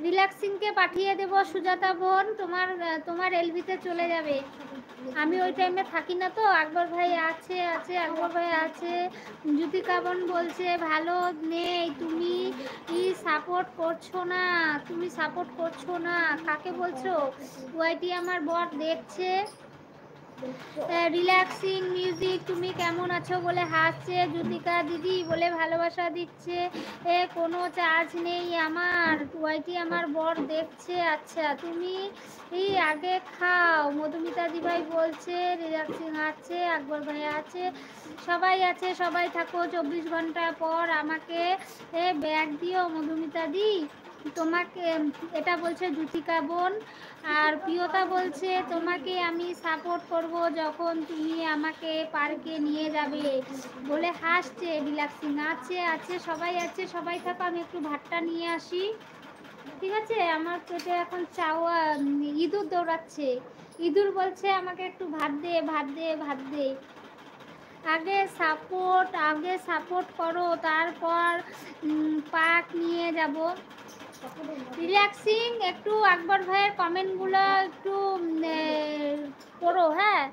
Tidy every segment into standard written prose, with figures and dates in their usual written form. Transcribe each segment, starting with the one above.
রিল্যাক্সিংকে পাঠিয়ে দেব সুজাতা বোন, তোমার এলবিতে চলে যাবে। আমি ওই টাইমে থাকি না তো। আকবর ভাই আছে, আকবর ভাই আছে। জ্যোতিকা বোন বলছে ভালো নেই, তুমি সাপোর্ট করছো না, তুমি সাপোর্ট করছো না। কাকে বলছো? ওয়াইটি আমার বর দেখছে। রিল্যাক্সিং মিউজিক তুমি কেমন আছো বলে হাসছে। জ্যোতিকা দিদি বলে ভালোবাসা দিচ্ছে। কোনো চার্জ নেই আমার, ওয়াইটি আমার বর দেখছে। আচ্ছা তুমি আগে খাও। মধুমিতা দিভাই বলছে রিল্যাক্সিং আছে, আকবর ভাই আছে, সবাই আছে, সবাই থাকো। 24 ঘন্টা পর আমাকে ব্যাগ দিও মধুমিতা দি। তোমাকে এটা বলছে জ্যোতিকা বোন। আর প্রিয়তা বলছে তোমাকে আমি সাপোর্ট করব যখন তুমি আমাকে পার্কে নিয়ে যাবে বলে হাসছে। রিল্যাক্সিং আছে, সবাই আছে, সবাই থাকো। আমি একটু ভাতটা নিয়ে আসি, ঠিক আছে? আমার পেটে এখন চাওয়া ইঁদুর দৌড়াচ্ছে। ইঁদুর বলছে আমাকে একটু ভাত দে, ভাত দে, ভাত দে। আগে সাপোর্ট করো, তারপর পাক নিয়ে যাব। রিল্যাক্সিং একটু আকবর ভাইয়ের কমেন্টগুলো একটু পড়ো, হ্যাঁ,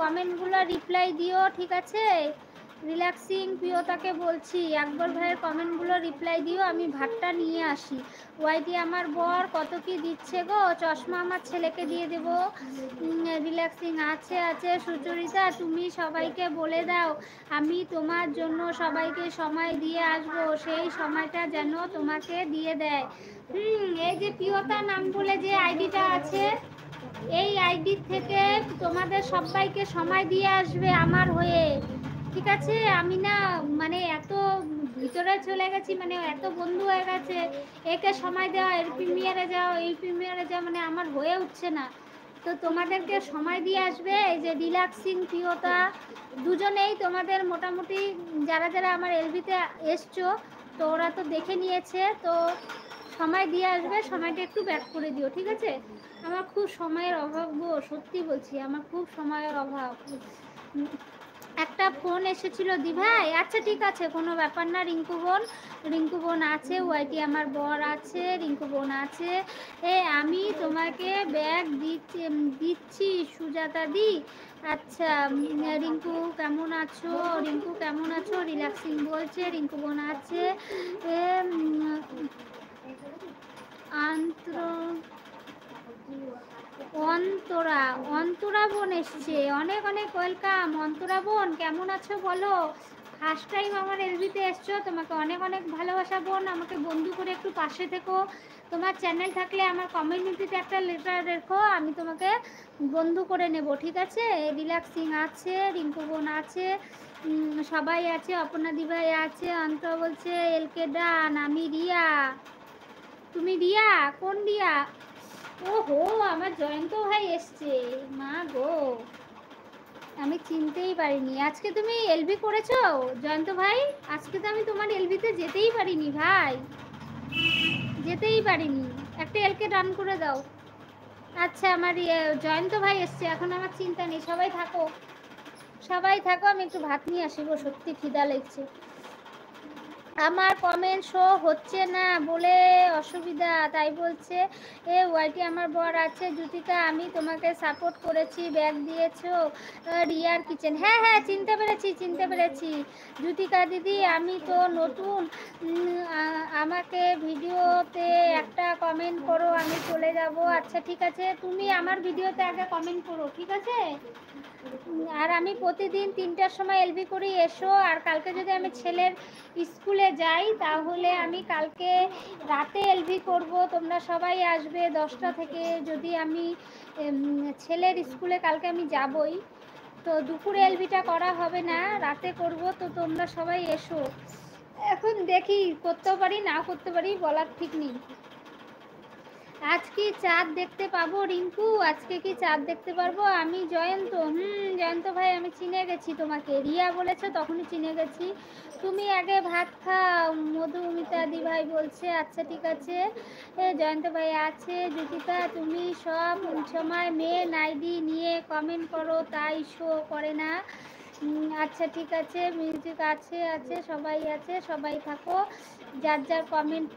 কমেন্টগুলো রিপ্লাই দিও, ঠিক আছে? রিল্যাক্সিং প্রিয়তাকে বলছি আকবর ভাইয়ের কমেন্টগুলো রিপ্লাই দিও, আমি ভাতটা নিয়ে আসি। ওয়াইটি আমার বর কত কি দিচ্ছে গো, চশমা আমার ছেলেকে দিয়ে দেব। রিল্যাক্সিং আছে। সুচরিতা তুমি সবাইকে বলে দাও আমি তোমার জন্য সবাইকে সময় দিয়ে আসবো, সেই সময়টা যেন তোমাকে দিয়ে দেয়। এই যে প্রিয়তা নাম বলে যে আইডিটা আছে, এই আইডি থেকে তোমাদের সবাইকে সময় দিয়ে আসবে আমার হয়ে, ঠিক আছে? আমি না মানে এত ভিতরে চলে গেছি, মানে এত বন্ধু হয়ে গেছে, একে সময় দেওয়া, এর প্রিমিয়ারে যাও, এই প্রিমিয়ারে যাও, মানে আমার হয়ে উঠছে না। তো তোমাদেরকে সময় দিয়ে আসবে এই যে রিল্যাক্সিং প্রিয়তা দুজনেই। তোমাদের মোটামুটি যারা যারা আমার এলবিতে এসছো তো ওরা তো দেখে নিয়েছে, তো সময় দিয়ে আসবে, সময়টা একটু ব্যাক করে দিও, ঠিক আছে? আমার খুব সময়ের অভাব গো, সত্যি বলছি, আমার খুব সময়ের অভাব। একটা ফোন এসেছিল দিভাই। আচ্ছা ঠিক আছে, কোনো ব্যাপার না। রিঙ্কু বোন আছে, ওয়াইটি আমার বর আছে, রিঙ্কু বোন আছে। আমি তোমাকে ব্যাগ দিচ্ছি সুজাতা দি। আচ্ছা রিঙ্কু কেমন আছো? রিল্যাক্সিং বলছে রিঙ্কু বোন আছে। অন্তরা বোন এসছে, অনেক অনেক ওয়েলকাম। অন্তরা বোন কেমন আছো বলো? ফার্স্ট টাইম আমার এলবিতে এসছো, তোমাকে অনেক অনেক ভালোবাসা বোন। আমাকে বন্ধু করে একটু পাশে থেকো। তোমার চ্যানেল থাকলে আমার কমিউনিটিতে একটা লেটার রেখো, আমি তোমাকে বন্ধু করে নেব, ঠিক আছে? রিল্যাক্সিং আছে, রিঙ্কু বোন আছে, সবাই আছে, অপর্ণা দিভাই আছে। অন্তরা বলছে এলকে ডান। আমি রিয়া। তুমি রিয়া? কোন রিয়া? ওহো, আমার জয়ন্ত ভাই এসছে। মা গো, আমি চিনতেই পারিনি। আজকে তুমি এলবি করেছো জয়ন্ত ভাই? আজকে তো আমি তোমার এলবিতে যেতেই পারিনি ভাই, যেতেই পারিনি। একটা এলকে ডান করে দাও। আচ্ছা আমার জয়ন্ত ভাই এসছে, এখন আমার চিন্তা নেই। সবাই থাকো, সবাই থাকো, আমি একটু ভাত নিয়ে আসি গো, সত্যি খিদা লেগছে। আমার কমেন্ট শো হচ্ছে না বলে অসুবিধা, তাই বলছে। ওয়াইটি আমার বর আছে। জ্যোতিকা আমি তোমাকে সাপোর্ট করেছি, ব্যাগ দিয়েছো। রিয়ার কিচেন, হ্যাঁ হ্যাঁ চিনতে পেরেছি। জ্যোতিকা দিদি আমি তো নতুন, আমাকে ভিডিওতে একটা কমেন্ট করো, আমি চলে যাব। আচ্ছা ঠিক আছে, তুমি আমার ভিডিওতে আগে কমেন্ট করো, ঠিক আছে? আর আমি প্রতিদিন 3টার সময় এলবি করি, এসো। আর কালকে যদি আমি ছেলের স্কুলে যাই তাহলে আমি কালকে রাতে এলবি করব, তোমরা সবাই আসবে 10টা থেকে। যদি আমি ছেলের স্কুলে কালকে আমি যাবই, তো দুপুরে এলবিটা করা হবে না, রাতে করব, তো তোমরা সবাই এসো। এখন দেখি করতেও পারি না করতে পারি, বলার ঠিক নেই। আজ কি চাঁদ দেখতে পাবো রিঙ্কু? আজকে কি চাঁদ দেখতে পারবো? আমি জয়ন্ত, জয়ন্ত ভাই আমি চিনে গেছি তোমাকে, রিয়া বলেছো তখনই চিনে গেছি। তুমি আগে ভাত খাও, মধুমিতা দি ভাই বলছে। আচ্ছা ঠিক আছে, জয়ন্ত ভাই আছে। জ্যোতিকা তুমি সব সময় মেয়ে নাইডি নিয়ে কমেন্ট করো, তাই শো করে না। আচ্ছা ঠিক আছে, মিউজিক আছে, সবাই আছে, সবাই থাকো, যার যার কমেন্ট